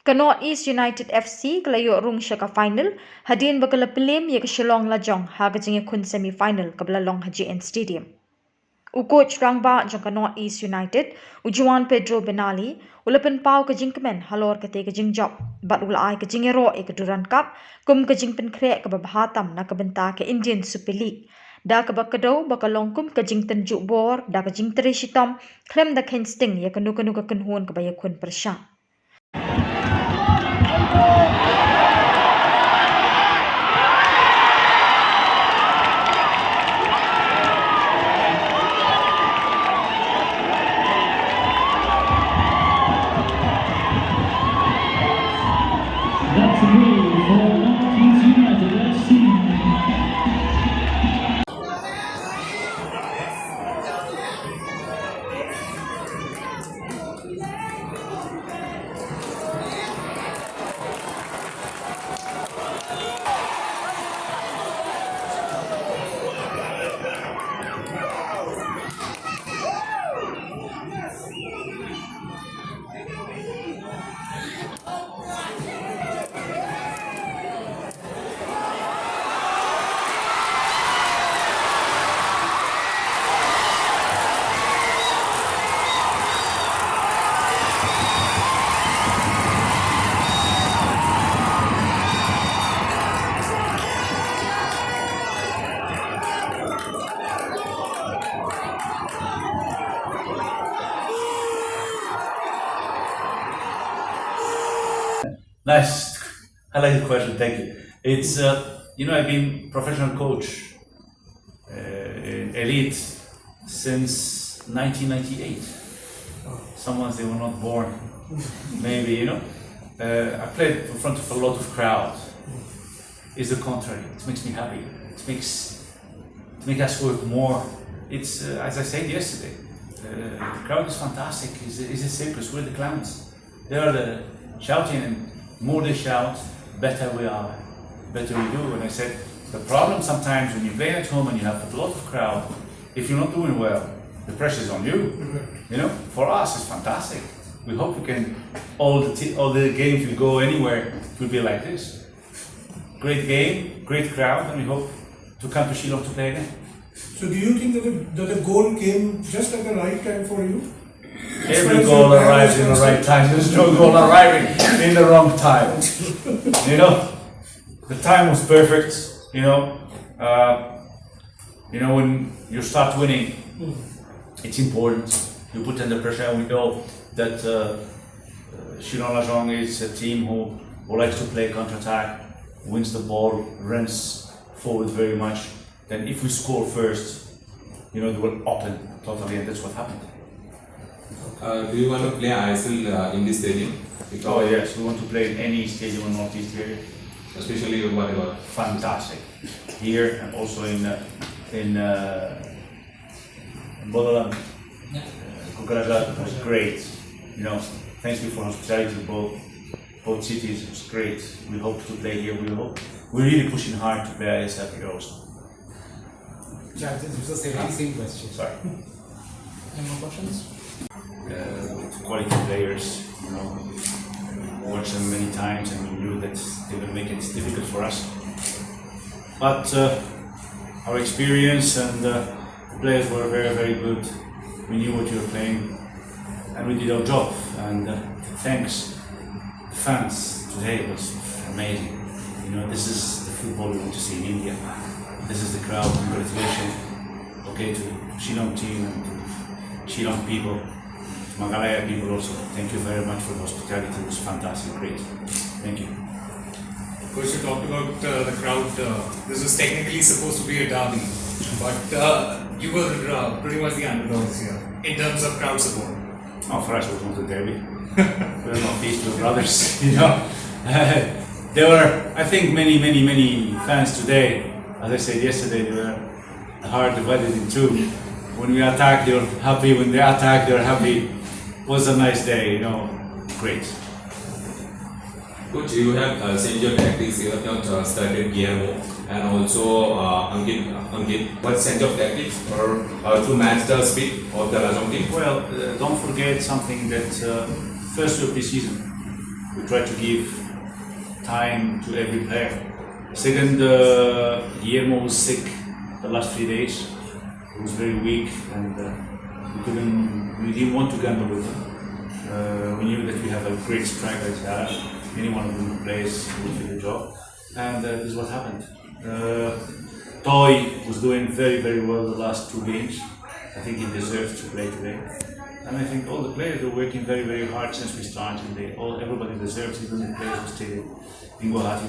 Kano East United FC kelayo rung shaka final, hadien bakala pynliem ye Shillong Lajong ha jingïakhun semifinal kabla long hadien stadium. Coach rangbah jong Kano East United, Juan Pedro Benali, pynpaw jingkmen halor katei jingjop, bat ai jingïaroh Durand Cup, jingpynkhreh bahatam na bynta Indian Super League. Da kdew bakalong tynjuh bor da jingtrei shitom, khlem da khein sting ye kanu kanhun yakhun persha. That's a goal for North United. Let's see. Nice. I like the question. Thank you. It's I've been professional coach, elite since 1998. Some ones they were not born. Maybe I played in front of a lot of crowd. It's the contrary. It makes me happy. It makes us work more. It's as I said yesterday. The crowd is fantastic. It's a circus. We're the clowns. They are the shouting, and more they shout, better we are, better we do. And I said, the problem sometimes when you play at home and you have a lot of crowd, if you're not doing well, the pressure is on you. For us it's fantastic. We hope we can, all the games will go anywhere, it will be like this. Great game, great crowd, and we hope to come to Shillong to play again. So do you think that the goal came just at the right time for you? Every goal arrives in the right time. There's no goal arriving in the wrong time. The time was perfect. When you start winning, it's important. You put under pressure, and we know that Shillong Lajong is a team who likes to play counter-attack, wins the ball, runs forward very much. Then if we score first, they will open totally, and that's what happened. Do you want to play ISL in this stadium? Oh yes, we want to play in any stadium in Northeast here. Especially whatever. Fantastic. Here and also in Bodolan. Kukarajat was great. Thanks you for hospitality both cities. It was great. We hope to play here. We're really pushing hard to play ISL here also. Yeah, this was the same question. Sorry. Any more questions? Quality players, watched them many times, and we knew that they would make it difficult for us. But our experience and the players were very, very good. We knew what we were playing, and we did our job. And thanks, the fans today was amazing. This is the football we want to see in India. This is the crowd. Congratulations, to Shillong team and to Shillong people. Magalaya people also, thank you very much for the hospitality. It was fantastic, great. Thank you. Coach, you talked about the crowd. This was technically supposed to be a derby, but you were pretty much the underdogs here in terms of crowd support. Oh, for us it was not a derby. We're not these two brothers, There were, I think, many fans today. As I said yesterday, they were hard divided in two. When we attack, they were happy. When they attack, they were happy. It was a nice day, great. Coach, you have changed your tactics. You have now started Yiaroh and also Ankit. What change of tactics or to match the speed of the Lajong team? Well, don't forget something that first of the season, We try to give time to every player. Second, Guillermo was sick the last 3 days. He was very weak, and we didn't want to gamble with him. We knew that we have a great striker, Yiaroh. Anyone who plays will do the job, and this is what happened. Toy was doing very, very well the last 2 games. I think he deserves to play today. And I think all the players are working very, very hard since we started. Everybody deserves, even the players who stayed in Guwahati,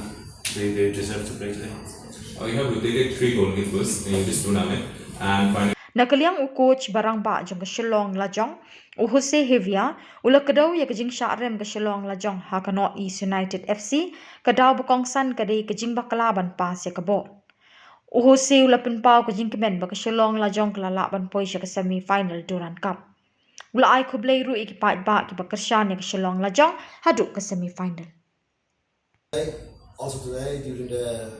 they deserve to play today. You have rotated 3 goalkeepers in this tournament, and finally Nakaliang coach rangbah jong Shillong Lajong, Jose Hevia, ula kdew ya jingkyshan Shillong Lajong ha Kano East United FC, kdew bukongsan kadei jingbakalaban pa se kabo. Jose ula pynpaw jingkmen Shillong Lajong kalalaban poi sa semifinal Durand Cup. Ula ay kublay ru iki Paidbah ki Jingkyrshan ya Shillong Lajong haduk ke semifinal. Also today,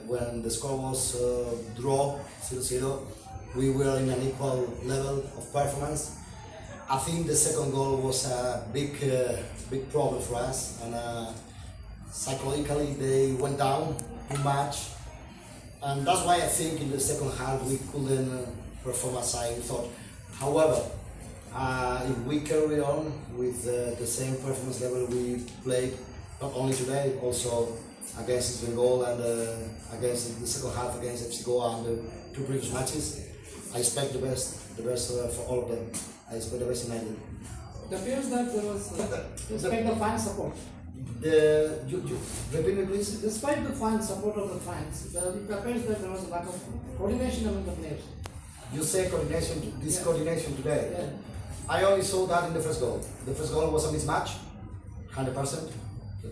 when the score was draw 0-0, we were in an equal level of performance. I think the second goal was a big problem for us, and psychologically they went down too much, and that's why I think in the second half we couldn't perform as I thought. However, if we carry on with the same performance level we played, not only today, also against Bengal and against the second half against FC Goa and the 2 previous matches, I expect the best for all of them. I expect the best United. It appears that there was, despite the fan support, Repeat me please. despite the fan support of the fans, it appears that there was a lack of coordination among the players. You say coordination, coordination today. Yeah. I only saw that in the first goal. The first goal was a mismatch, 100%.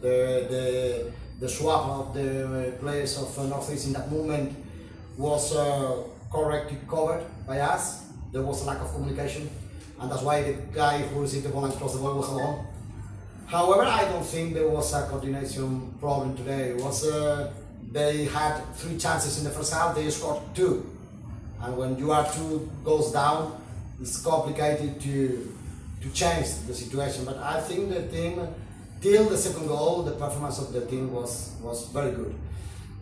The swap of the players of Neufc in that moment was correctly covered by us. There was a lack of communication, and that's why the guy who received the ball and crossed the ball was alone. However, I don't think there was a coordination problem today. It was they had 3 chances in the first half, they scored 2. And when you are 2 goals down, it's complicated to change the situation. But I think the team, till the second goal, the performance of the team was very good.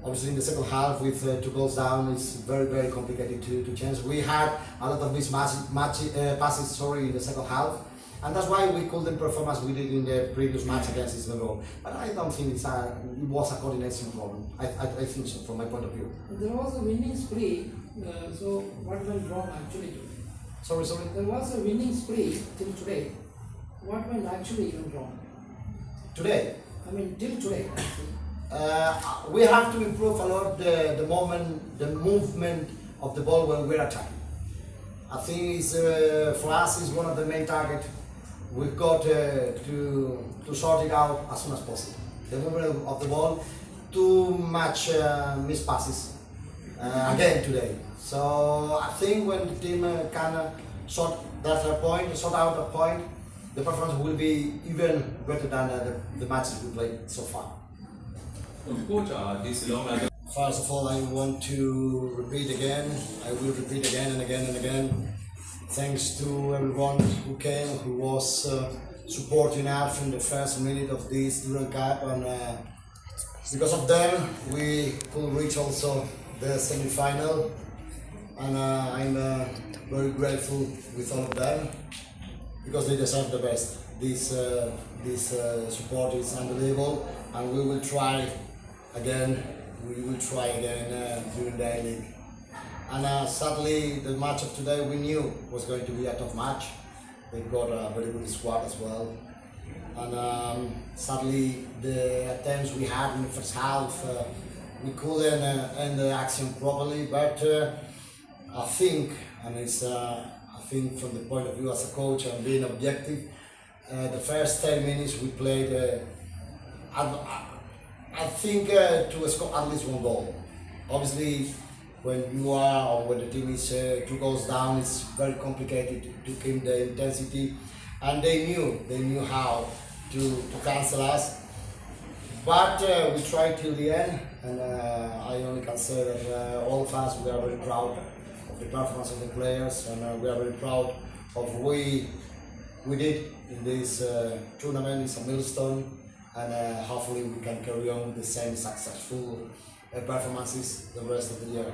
Obviously, in the second half, with 2 goals down, it's very, very complicated to change. We had a lot of passes in the second half, and that's why we couldn't perform as we did in the previous match against Israel. But I don't think it was a coordination problem. I think so, from my point of view. There was a winning spree, so what went wrong actually today? Sorry. There was a winning spree till today. What went actually wrong? Today, I mean, till today. we have to improve a lot the movement of the ball when we're attacking. I think it's, for us is one of the main targets. We've got to sort it out as soon as possible. The movement of the ball, too much missed passes again today. So I think when the team can sort out that point, the performance will be even better than the matches we played so far. Coach, this long match. First of all, I want to repeat again, I will repeat again and again and again, thanks to everyone who came, who was supporting us from the first minute of this Durand Cup, and because of them we could reach also the semi-final, and I'm very grateful with all of them, because they deserve the best. This support is unbelievable, and we will try again during the league. And sadly, the match of today we knew was going to be a tough match. They've got a very good squad as well. And sadly, the attempts we had in the first half, we couldn't end the action properly. But I think, and it's I think from the point of view as a coach and being objective, the first 10 minutes we played. I think to score at least 1 goal. Obviously, when the team is 2 goals down, it's very complicated to keep the intensity, and they knew how to cancel us. But we tried till the end, and I only can say that all of us, we are very proud of the performance of the players, and we are very proud of what we did in this tournament. It's a milestone. and hopefully we can carry on with the same successful performances the rest of the year.